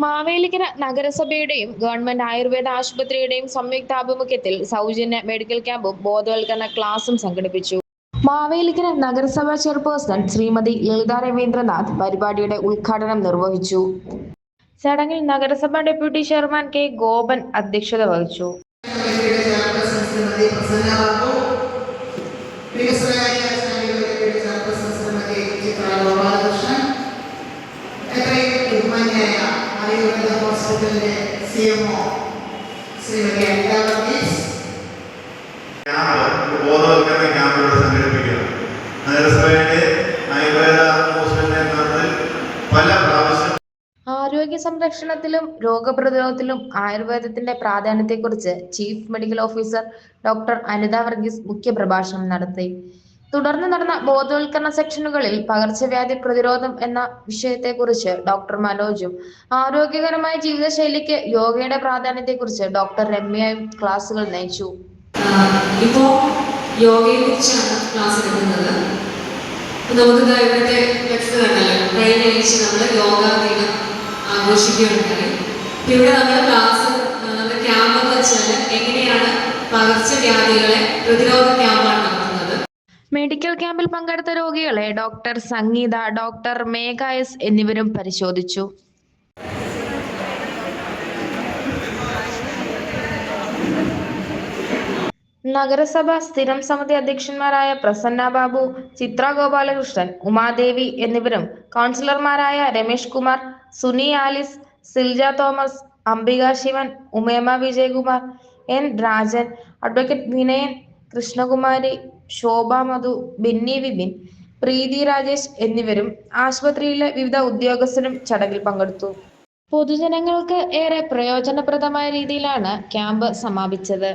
Mavelikkara നഗരസഭയുടെയും government Ayurveda ആശുപത്രിയുടെയും സംയുക്താഭിമുഖ്യത്തിൽ സൗജന്യ medical ക്യാമ്പും ബോധവൽക്കരണ ക്ലാസും സംഘടിപ്പിച്ചു. മാവേലിക്കര നഗരസഭാ ചെയർപേഴ്സൺ ശ്രീമതി ലളിത രവീന്ദ്രനാഥ് പരിപാടിയുടെ ഉദ്ഘാടനം നിർവഹിച്ചു. ചടങ്ങിൽ നഗരസഭാ ഡെപ്യൂട്ടി ചെയർമാൻ കെ ഗോപൻ അധ്യക്ഷത വഹിച്ചു. ആയുർവേദ ഹോസ്പിറ്റലിന്റെ CMO ശ്രീമതി അനിത വർഗീസ് ബോധവൽക്കരണ ക്യാമ്പുകൾ സംഘടിപ്പിക്കുകയാണ്. നഗരസഭയുടെ ആയുർവേദ ഹോസ്പിറ്റലിന്റെ നേതൃത്വത്തിൽ പല പ്രാവശ്യം ആരോഗ്യ സംരക്ഷണത്തിലും രോഗപ്രതിരോധത്തിലും ആയുർവേദത്തിന്റെ പ്രാധാന്യത്തെക്കുറിച്ച് chief medical officer doctor Anitha Varghese മുഖ്യപ്രഭാഷണം നടത്തി. തുടർന്ന് നടന്ന ബോധവൽക്കരണ സെക്ഷനുകളിൽ പകർച്ചവ്യാധി പ്രതിരോധം എന്ന വിഷയത്തെക്കുറിച്ച് ഡോക്ടർ മനോജും ആരോഗ്യകരമായ ജീവിതശൈലിക്ക് യോഗയുടെ പ്രാധാന്യത്തെക്കുറിച്ച് ഡോക്ടർ രമ്യയും ക്ലാസുകൾ നയിച്ചു. ഇപ്പോൾ യോഗയെ കുറിച്ചാണ് ക്ലാസ് എടുക്കുന്നത്. നമുക്ക് ഇവിടുത്തെ ഫ്ലെക്സ് കണ്ടല്ലോ, കഴിഞ്ഞ ആഴ്ച നമ്മൾ യോഗ ദിനം ആഘോഷിക്കുകയുണ്ടായി. ഇവിടെ നമ്മുടെ ക്ലാസ് നമ്മുടെ ക്യാമ്പ് എന്ന് വെച്ചാൽ എങ്ങനെയാണ് പകർച്ചവ്യാധികളെ പ്രതിരോധ ക്യാമ്പാണ് നടത്തുന്നത്. മെഡിക്കൽ ക്യാമ്പിൽ പങ്കെടുത്ത രോഗികളെ ഡോക്ടർ സംഗീത, ഡോക്ടർ മേഘ എസ് എന്നിവരും പരിശോധിച്ചു. നഗരസഭ സ്ഥിരം സമിതി അധ്യക്ഷന്മാരായ പ്രസന്ന ബാബു, ചിത്ര ഗോപാലകൃഷ്ണൻ, ഉമാദേവി എന്നിവരും കൗൺസിലർമാരായ Ramesh Kumar, Suni Alice, Silja Thomas, Ambika Sivan, Umema Vijayakumar, N Rajan, advocate Vinayan, Krishnakumari, Shobha Madhu, Benny Vipin, Preethi Rajesh എന്നിവരും ആശുപത്രിയിലെ വിവിധ ഉദ്യോഗസ്ഥരും ചടങ്ങിൽ പങ്കെടുത്തു. പൊതുജനങ്ങൾക്ക് ഏറെ പ്രയോജനപ്രദമായ രീതിയിലാണ് ക്യാമ്പ് സമാപിച്ചത്.